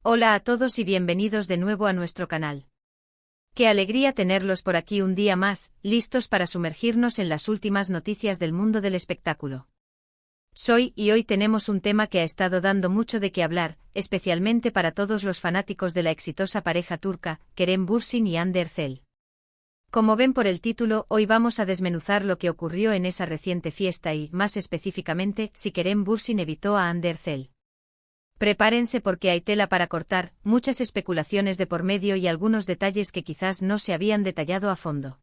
Hola a todos y bienvenidos de nuevo a nuestro canal. Qué alegría tenerlos por aquí un día más, listos para sumergirnos en las últimas noticias del mundo del espectáculo. Y hoy tenemos un tema que ha estado dando mucho de qué hablar, especialmente para todos los fanáticos de la exitosa pareja turca, Kerem Bürsin y Hande Erçel. Como ven por el título, hoy vamos a desmenuzar lo que ocurrió en esa reciente fiesta y, más específicamente, si Kerem Bürsin evitó a Hande Erçel. Prepárense porque hay tela para cortar, muchas especulaciones de por medio y algunos detalles que quizás no se habían detallado a fondo.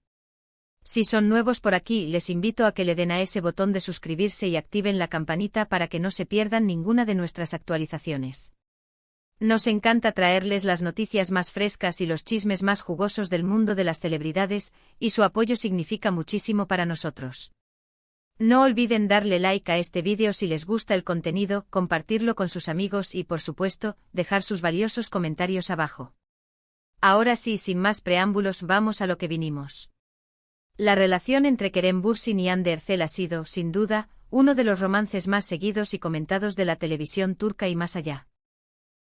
Si son nuevos por aquí, les invito a que le den a ese botón de suscribirse y activen la campanita para que no se pierdan ninguna de nuestras actualizaciones. Nos encanta traerles las noticias más frescas y los chismes más jugosos del mundo de las celebridades, y su apoyo significa muchísimo para nosotros. No olviden darle like a este vídeo si les gusta el contenido, compartirlo con sus amigos y, por supuesto, dejar sus valiosos comentarios abajo. Ahora sí, sin más preámbulos, vamos a lo que vinimos. La relación entre Kerem Bürsin y Hande Erçel ha sido, sin duda, uno de los romances más seguidos y comentados de la televisión turca y más allá.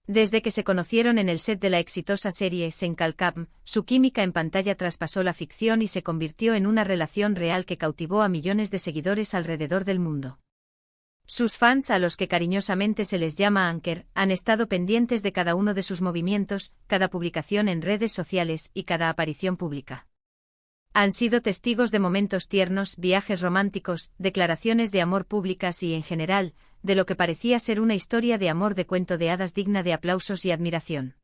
Desde que se conocieron en el set de la exitosa serie Sen Kalkam, su química en pantalla traspasó la ficción y se convirtió en una relación real que cautivó a millones de seguidores alrededor del mundo. Sus fans, a los que cariñosamente se les llama Anker, han estado pendientes de cada uno de sus movimientos, cada publicación en redes sociales y cada aparición pública. Han sido testigos de momentos tiernos, viajes románticos, declaraciones de amor públicas y, en general, de lo que parecía ser una historia de amor de cuento de hadas digna de aplausos y admiración.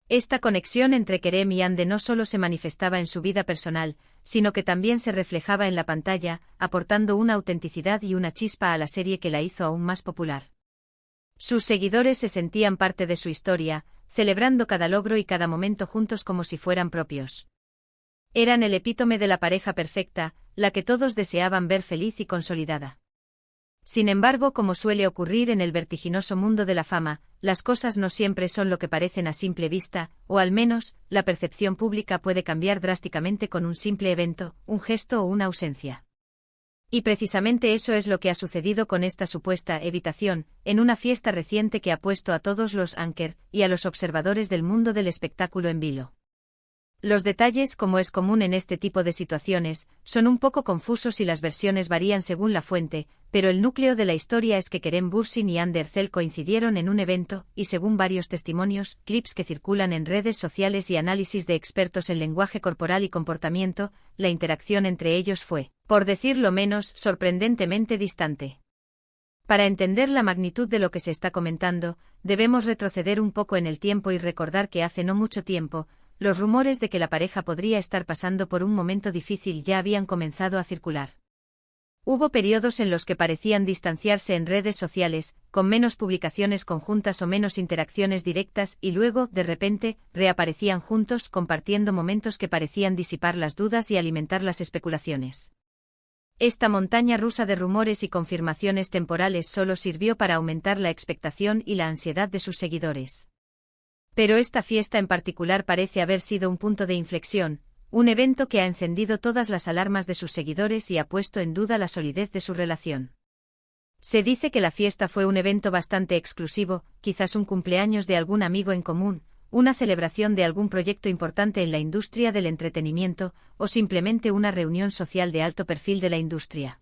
Esta conexión entre Kerem y Hande no solo se manifestaba en su vida personal, sino que también se reflejaba en la pantalla, aportando una autenticidad y una chispa a la serie que la hizo aún más popular. Sus seguidores se sentían parte de su historia, celebrando cada logro y cada momento juntos como si fueran propios. Eran el epítome de la pareja perfecta, la que todos deseaban ver feliz y consolidada. Sin embargo, como suele ocurrir en el vertiginoso mundo de la fama, las cosas no siempre son lo que parecen a simple vista, o al menos, la percepción pública puede cambiar drásticamente con un simple evento, un gesto o una ausencia. Y precisamente eso es lo que ha sucedido con esta supuesta evitación, en una fiesta reciente que ha puesto a todos los Anker y a los observadores del mundo del espectáculo en vilo. Los detalles, como es común en este tipo de situaciones, son un poco confusos y las versiones varían según la fuente, pero el núcleo de la historia es que Kerem Bürsin y Hande Erçel coincidieron en un evento, y según varios testimonios, clips que circulan en redes sociales y análisis de expertos en lenguaje corporal y comportamiento, la interacción entre ellos fue, por decirlo menos, sorprendentemente distante. Para entender la magnitud de lo que se está comentando, debemos retroceder un poco en el tiempo y recordar que hace no mucho tiempo, los rumores de que la pareja podría estar pasando por un momento difícil ya habían comenzado a circular. Hubo periodos en los que parecían distanciarse en redes sociales, con menos publicaciones conjuntas o menos interacciones directas y luego, de repente, reaparecían juntos compartiendo momentos que parecían disipar las dudas y alimentar las especulaciones. Esta montaña rusa de rumores y confirmaciones temporales solo sirvió para aumentar la expectación y la ansiedad de sus seguidores. Pero esta fiesta en particular parece haber sido un punto de inflexión, un evento que ha encendido todas las alarmas de sus seguidores y ha puesto en duda la solidez de su relación. Se dice que la fiesta fue un evento bastante exclusivo, quizás un cumpleaños de algún amigo en común, una celebración de algún proyecto importante en la industria del entretenimiento, o simplemente una reunión social de alto perfil de la industria.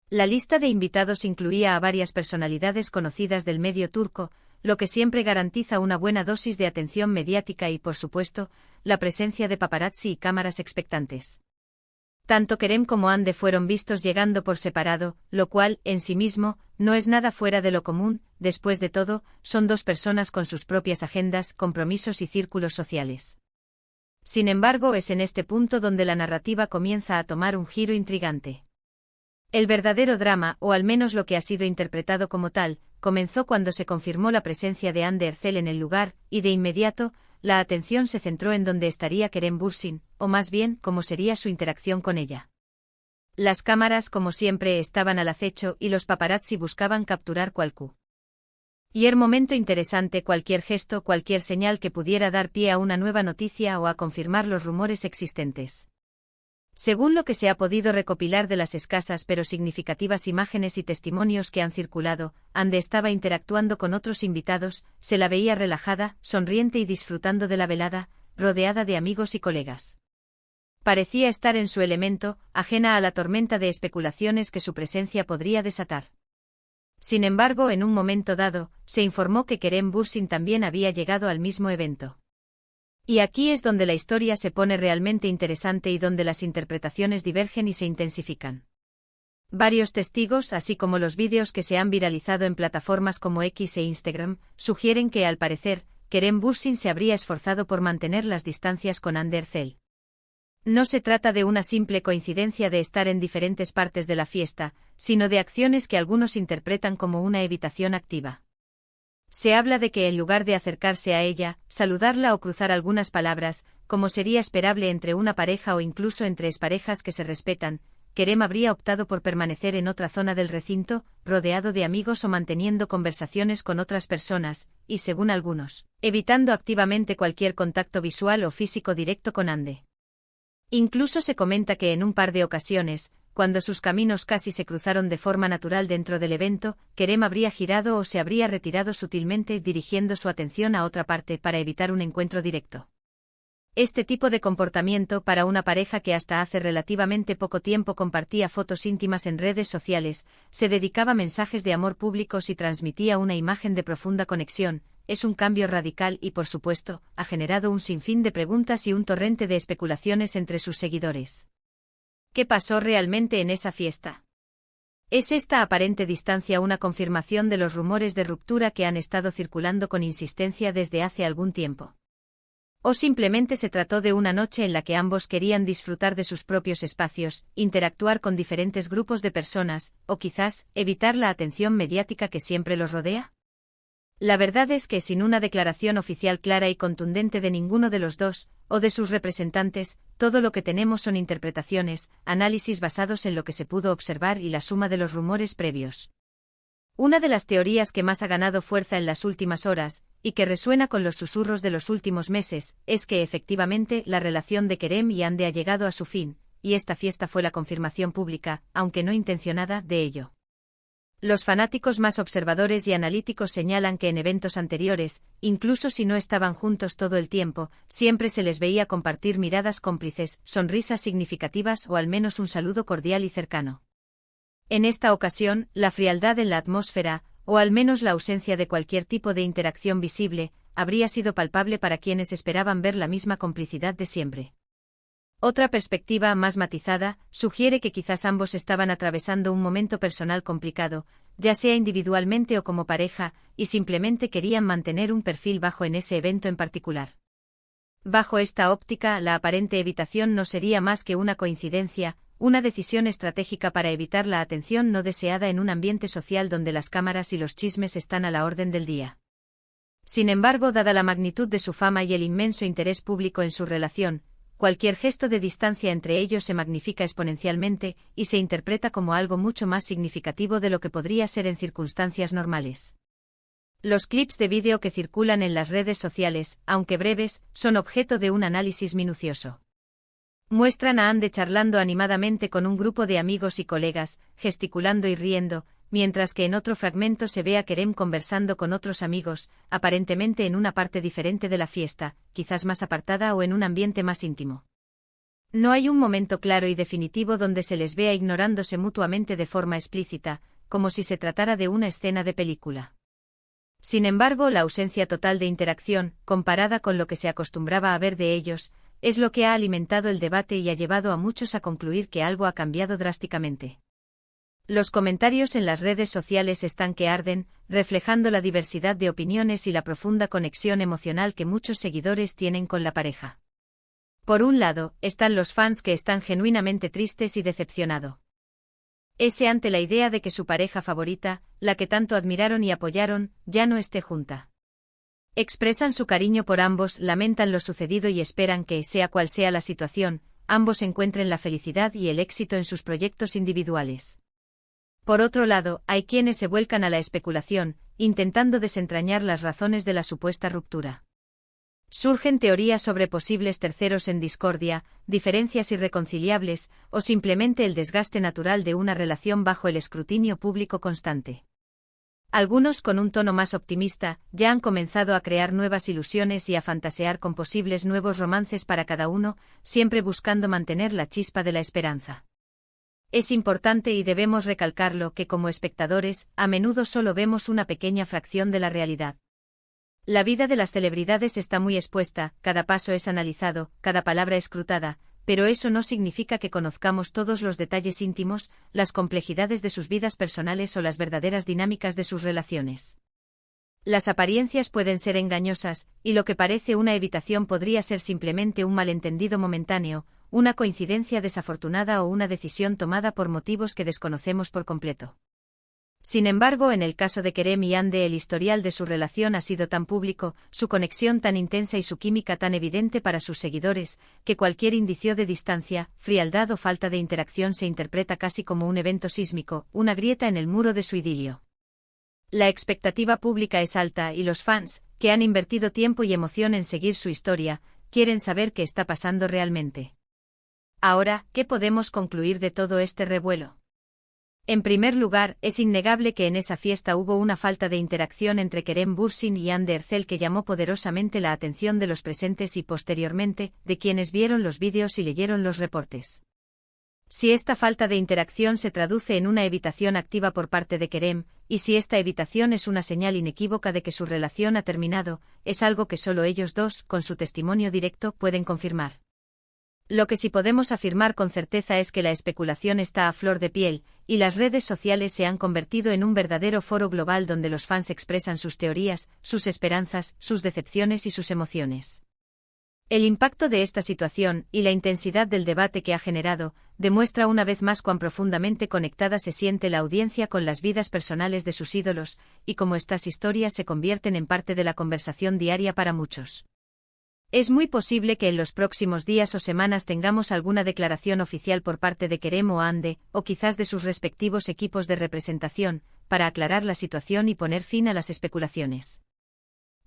La lista de invitados incluía a varias personalidades conocidas del medio turco, lo que siempre garantiza una buena dosis de atención mediática y, por supuesto, la presencia de paparazzi y cámaras expectantes. Tanto Kerem como Hande fueron vistos llegando por separado, lo cual, en sí mismo, no es nada fuera de lo común. Después de todo, son dos personas con sus propias agendas, compromisos y círculos sociales. Sin embargo, es en este punto donde la narrativa comienza a tomar un giro intrigante. El verdadero drama, o al menos lo que ha sido interpretado como tal, comenzó cuando se confirmó la presencia de Hande Erçel en el lugar, y de inmediato, la atención se centró en dónde estaría Kerem Bürsin, o más bien, cómo sería su interacción con ella. Las cámaras, como siempre, estaban al acecho y los paparazzi buscaban capturar cualquier momento interesante, cualquier gesto, cualquier señal que pudiera dar pie a una nueva noticia o a confirmar los rumores existentes. Según lo que se ha podido recopilar de las escasas pero significativas imágenes y testimonios que han circulado, Ande estaba interactuando con otros invitados, se la veía relajada, sonriente y disfrutando de la velada, rodeada de amigos y colegas. Parecía estar en su elemento, ajena a la tormenta de especulaciones que su presencia podría desatar. Sin embargo, en un momento dado, se informó que Kerem Bürsin también había llegado al mismo evento. Y aquí es donde la historia se pone realmente interesante y donde las interpretaciones divergen y se intensifican. Varios testigos, así como los vídeos que se han viralizado en plataformas como X e Instagram, sugieren que, al parecer, Kerem Bürsin se habría esforzado por mantener las distancias con Hande Erçel. No se trata de una simple coincidencia de estar en diferentes partes de la fiesta, sino de acciones que algunos interpretan como una evitación activa. Se habla de que en lugar de acercarse a ella, saludarla o cruzar algunas palabras, como sería esperable entre una pareja o incluso entre exparejas que se respetan, Kerem habría optado por permanecer en otra zona del recinto, rodeado de amigos o manteniendo conversaciones con otras personas, y según algunos, evitando activamente cualquier contacto visual o físico directo con Hande. Incluso se comenta que en un par de ocasiones, cuando sus caminos casi se cruzaron de forma natural dentro del evento, Kerem habría girado o se habría retirado sutilmente dirigiendo su atención a otra parte para evitar un encuentro directo. Este tipo de comportamiento para una pareja que hasta hace relativamente poco tiempo compartía fotos íntimas en redes sociales, se dedicaba a mensajes de amor públicos y transmitía una imagen de profunda conexión, es un cambio radical y, por supuesto, ha generado un sinfín de preguntas y un torrente de especulaciones entre sus seguidores. ¿Qué pasó realmente en esa fiesta? ¿Es esta aparente distancia una confirmación de los rumores de ruptura que han estado circulando con insistencia desde hace algún tiempo? ¿O simplemente se trató de una noche en la que ambos querían disfrutar de sus propios espacios, interactuar con diferentes grupos de personas, o quizás, evitar la atención mediática que siempre los rodea? La verdad es que sin una declaración oficial clara y contundente de ninguno de los dos, o de sus representantes, todo lo que tenemos son interpretaciones, análisis basados en lo que se pudo observar y la suma de los rumores previos. Una de las teorías que más ha ganado fuerza en las últimas horas, y que resuena con los susurros de los últimos meses, es que efectivamente la relación de Kerem y Hande ha llegado a su fin, y esta fiesta fue la confirmación pública, aunque no intencionada, de ello. Los fanáticos más observadores y analíticos señalan que en eventos anteriores, incluso si no estaban juntos todo el tiempo, siempre se les veía compartir miradas cómplices, sonrisas significativas o al menos un saludo cordial y cercano. En esta ocasión, la frialdad en la atmósfera, o al menos la ausencia de cualquier tipo de interacción visible, habría sido palpable para quienes esperaban ver la misma complicidad de siempre. Otra perspectiva más matizada sugiere que quizás ambos estaban atravesando un momento personal complicado, ya sea individualmente o como pareja, y simplemente querían mantener un perfil bajo en ese evento en particular. Bajo esta óptica, la aparente evitación no sería más que una coincidencia, una decisión estratégica para evitar la atención no deseada en un ambiente social donde las cámaras y los chismes están a la orden del día. Sin embargo, dada la magnitud de su fama y el inmenso interés público en su relación, cualquier gesto de distancia entre ellos se magnifica exponencialmente y se interpreta como algo mucho más significativo de lo que podría ser en circunstancias normales. Los clips de vídeo que circulan en las redes sociales, aunque breves, son objeto de un análisis minucioso. Muestran a Hande charlando animadamente con un grupo de amigos y colegas, gesticulando y riendo, mientras que en otro fragmento se ve a Kerem conversando con otros amigos, aparentemente en una parte diferente de la fiesta, quizás más apartada o en un ambiente más íntimo. No hay un momento claro y definitivo donde se les vea ignorándose mutuamente de forma explícita, como si se tratara de una escena de película. Sin embargo, la ausencia total de interacción, comparada con lo que se acostumbraba a ver de ellos, es lo que ha alimentado el debate y ha llevado a muchos a concluir que algo ha cambiado drásticamente. Los comentarios en las redes sociales están que arden, reflejando la diversidad de opiniones y la profunda conexión emocional que muchos seguidores tienen con la pareja. Por un lado, están los fans que están genuinamente tristes y decepcionados. Ante la idea de que su pareja favorita, la que tanto admiraron y apoyaron, ya no esté junta. Expresan su cariño por ambos, lamentan lo sucedido y esperan que, sea cual sea la situación, ambos encuentren la felicidad y el éxito en sus proyectos individuales. Por otro lado, hay quienes se vuelcan a la especulación, intentando desentrañar las razones de la supuesta ruptura. Surgen teorías sobre posibles terceros en discordia, diferencias irreconciliables, o simplemente el desgaste natural de una relación bajo el escrutinio público constante. Algunos, con un tono más optimista, ya han comenzado a crear nuevas ilusiones y a fantasear con posibles nuevos romances para cada uno, siempre buscando mantener la chispa de la esperanza. Es importante y debemos recalcarlo que como espectadores, a menudo solo vemos una pequeña fracción de la realidad. La vida de las celebridades está muy expuesta, cada paso es analizado, cada palabra escrutada, pero eso no significa que conozcamos todos los detalles íntimos, las complejidades de sus vidas personales o las verdaderas dinámicas de sus relaciones. Las apariencias pueden ser engañosas, y lo que parece una evitación podría ser simplemente un malentendido momentáneo, una coincidencia desafortunada o una decisión tomada por motivos que desconocemos por completo. Sin embargo, en el caso de Kerem y Hande, el historial de su relación ha sido tan público, su conexión tan intensa y su química tan evidente para sus seguidores, que cualquier indicio de distancia, frialdad o falta de interacción se interpreta casi como un evento sísmico, una grieta en el muro de su idilio. La expectativa pública es alta y los fans, que han invertido tiempo y emoción en seguir su historia, quieren saber qué está pasando realmente. Ahora, ¿qué podemos concluir de todo este revuelo? En primer lugar, es innegable que en esa fiesta hubo una falta de interacción entre Kerem Bürsin y Hande Erçel que llamó poderosamente la atención de los presentes y posteriormente, de quienes vieron los vídeos y leyeron los reportes. Si esta falta de interacción se traduce en una evitación activa por parte de Kerem, y si esta evitación es una señal inequívoca de que su relación ha terminado, es algo que solo ellos dos, con su testimonio directo, pueden confirmar. Lo que sí podemos afirmar con certeza es que la especulación está a flor de piel, y las redes sociales se han convertido en un verdadero foro global donde los fans expresan sus teorías, sus esperanzas, sus decepciones y sus emociones. El impacto de esta situación, y la intensidad del debate que ha generado, demuestra una vez más cuán profundamente conectada se siente la audiencia con las vidas personales de sus ídolos, y cómo estas historias se convierten en parte de la conversación diaria para muchos. Es muy posible que en los próximos días o semanas tengamos alguna declaración oficial por parte de Kerem o Hande, o quizás de sus respectivos equipos de representación, para aclarar la situación y poner fin a las especulaciones.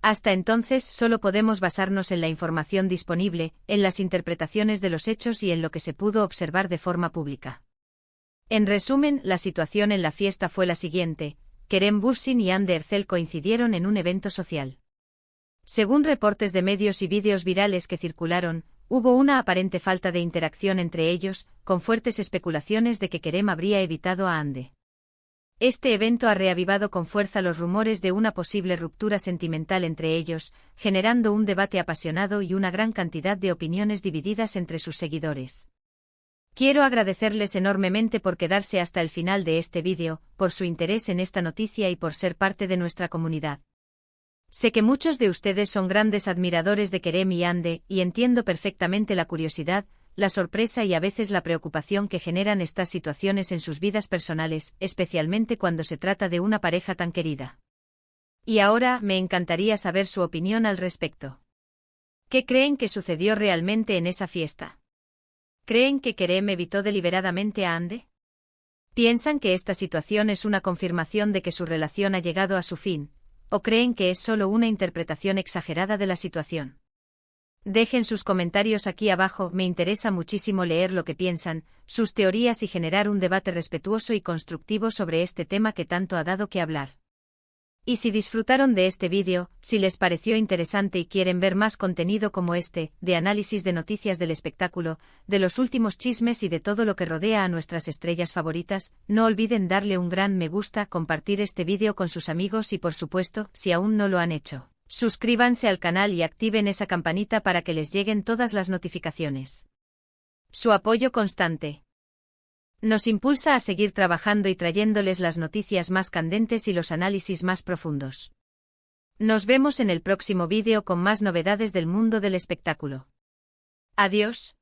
Hasta entonces solo podemos basarnos en la información disponible, en las interpretaciones de los hechos y en lo que se pudo observar de forma pública. En resumen, la situación en la fiesta fue la siguiente: Kerem Bürsin y Hande Erçel coincidieron en un evento social. Según reportes de medios y vídeos virales que circularon, hubo una aparente falta de interacción entre ellos, con fuertes especulaciones de que Kerem habría evitado a Hande. Este evento ha reavivado con fuerza los rumores de una posible ruptura sentimental entre ellos, generando un debate apasionado y una gran cantidad de opiniones divididas entre sus seguidores. Quiero agradecerles enormemente por quedarse hasta el final de este vídeo, por su interés en esta noticia y por ser parte de nuestra comunidad. Sé que muchos de ustedes son grandes admiradores de Kerem y Hande, y entiendo perfectamente la curiosidad, la sorpresa y a veces la preocupación que generan estas situaciones en sus vidas personales, especialmente cuando se trata de una pareja tan querida. Y ahora, me encantaría saber su opinión al respecto. ¿Qué creen que sucedió realmente en esa fiesta? ¿Creen que Kerem evitó deliberadamente a Hande? ¿Piensan que esta situación es una confirmación de que su relación ha llegado a su fin? ¿O creen que es solo una interpretación exagerada de la situación? Dejen sus comentarios aquí abajo, me interesa muchísimo leer lo que piensan, sus teorías y generar un debate respetuoso y constructivo sobre este tema que tanto ha dado que hablar. Y si disfrutaron de este vídeo, si les pareció interesante y quieren ver más contenido como este, de análisis de noticias del espectáculo, de los últimos chismes y de todo lo que rodea a nuestras estrellas favoritas, no olviden darle un gran me gusta, compartir este vídeo con sus amigos y por supuesto, si aún no lo han hecho, suscríbanse al canal y activen esa campanita para que les lleguen todas las notificaciones. Su apoyo constante nos impulsa a seguir trabajando y trayéndoles las noticias más candentes y los análisis más profundos. Nos vemos en el próximo vídeo con más novedades del mundo del espectáculo. Adiós.